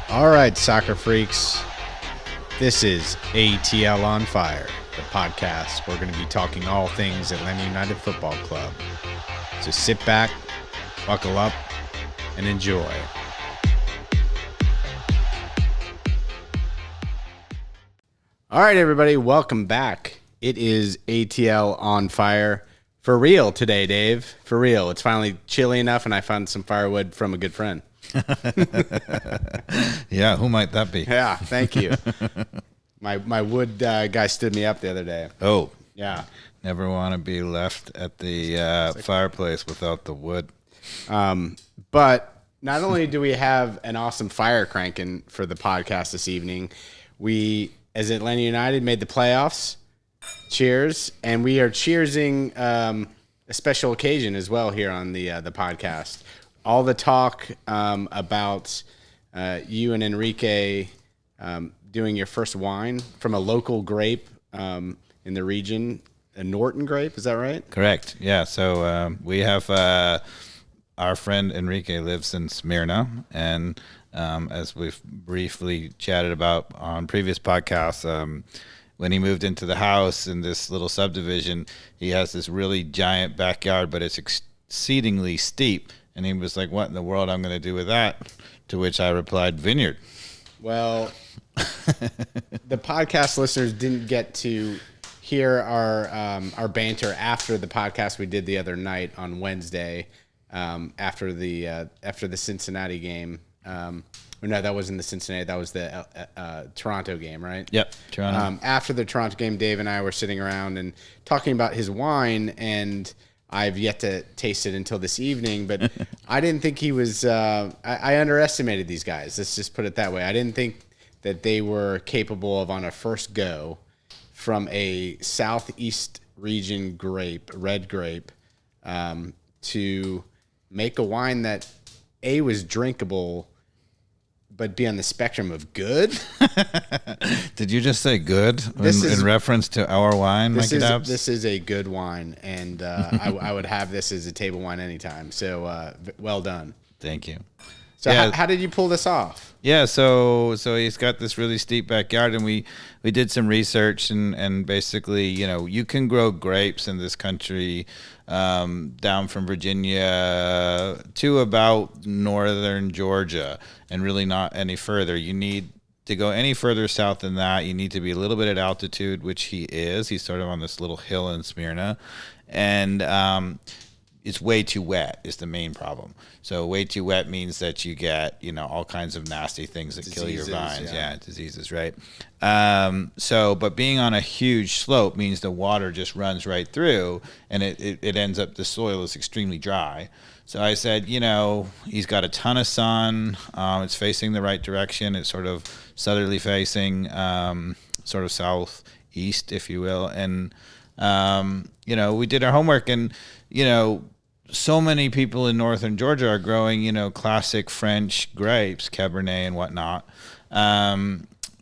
All right, soccer freaks. This is ATL On Fire, the podcast. We're going to be talking all things Atlanta United Football Club. So sit back, buckle up, and enjoy. All right, everybody, welcome back. It is ATL On Fire. For real today, Dave. For real. It's finally chilly enough, and I found some firewood from a good friend. Yeah, who might that be? Yeah, thank you. My wood guy stood me up the other day. Oh, Yeah. never want to be left at the fireplace without the wood. But not only do we have an awesome fire cranking for the podcast this evening, we, as Atlanta United, made the playoffs. Cheers. And we are cheersing a special occasion as well here on the podcast. All the talk about you and Enrique doing your first wine from a local grape in the region, a Norton grape. Is that right? Correct. Yeah. So we have our friend Enrique lives in Smyrna, and as we've briefly chatted about on previous podcasts, when he moved into the house in this little subdivision, he has this really giant backyard, but it's exceedingly steep. And he was like, "What in the world I'm going to do with that?" To which I replied, "Vineyard." Well, the podcast listeners didn't get to hear our banter after the podcast we did the other night on Wednesday, after the Cincinnati game. No, that wasn't the Cincinnati. That was the Toronto game, right? Yep, Toronto. After the Toronto game, Dave and I were sitting around and talking about his wine, and I've yet to taste it until this evening, but I didn't think he was I underestimated these guys. Let's just put it that way. I didn't think that they were capable of, on a first go, from a southeast region grape, red grape, to make a wine that, A, was drinkable, but be on the spectrum of good. Did you just say good in reference to our wine, Mikey Dobbs? This is a good wine, and I would have this as a table wine anytime. So well done. Thank you. So how did you pull this off? Yeah, so he's got this really steep backyard, and we did some research, and basically, you can grow grapes in this country down from Virginia to about northern Georgia, and really not any further. You need to go any further south than that. You need to be a little bit at altitude, which he is. He's sort of on this little hill in Smyrna, and it's way too wet is the main problem. So way too wet means that you get, all kinds of nasty things that kill your vines. Yeah, diseases, right? But being on a huge slope means the water just runs right through, and it ends up, the soil is extremely dry. So I said, he's got a ton of sun. It's facing the right direction. It's sort of southerly facing, sort of southeast, if you will. And, we did our homework, and, so many people in northern Georgia are growing, classic French grapes, Cabernet and whatnot,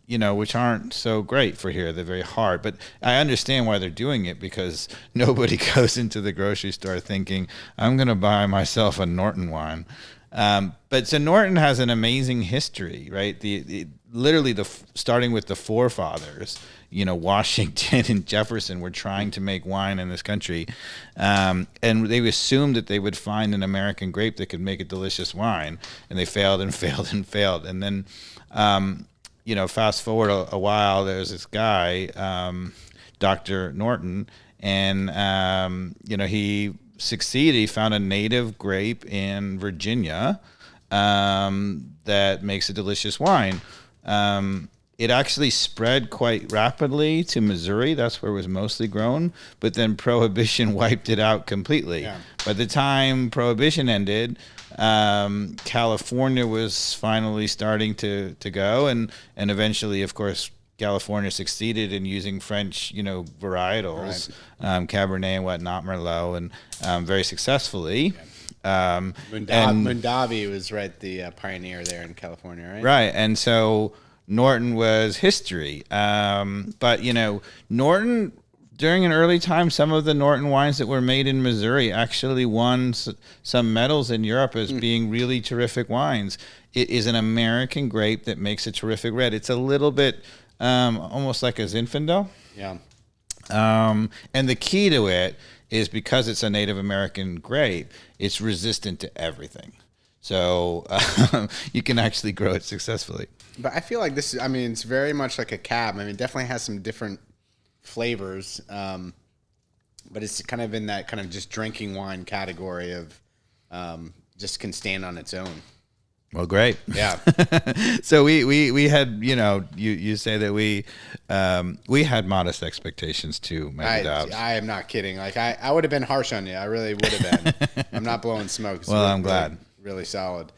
which aren't so great for here. They're very hard. But I understand why they're doing it, because nobody goes into the grocery store thinking, I'm going to buy myself a Norton wine. But so Norton has an amazing history, right? Literally starting with the forefathers, Washington and Jefferson were trying to make wine in this country. And they assumed that they would find an American grape that could make a delicious wine. And they failed and failed and failed. And then, fast forward a while, there's this guy, Dr. Norton, and, he succeeded. He found a native grape in Virginia that makes a delicious wine. It actually spread quite rapidly to Missouri. That's where it was mostly grown. But then Prohibition wiped it out completely. Yeah. By the time Prohibition ended, California was finally starting to go. And eventually, of course, California succeeded in using French, varietals, right. Cabernet and whatnot, Merlot, and very successfully. Yeah. Mondavi was the pioneer there in California, right? Right, and so Norton was history. But, Norton during an early time, some of the Norton wines that were made in Missouri actually won some medals in Europe as being really terrific wines. It is an American grape that makes a terrific red. It's a little bit almost like a Zinfandel. Yeah. And the key to it is because it's a Native American grape, it's resistant to everything. So you can actually grow it successfully. But I feel like this, I mean, it's very much like a cab. I mean, it definitely has some different flavors, but it's kind of in that kind of just drinking wine category of just can stand on its own. Well, great. Yeah. So we had, you say that we had modest expectations too. I am not kidding. Like I would have been harsh on you. I really would have been. I'm not blowing smoke. It's well, really, I'm glad. Really solid.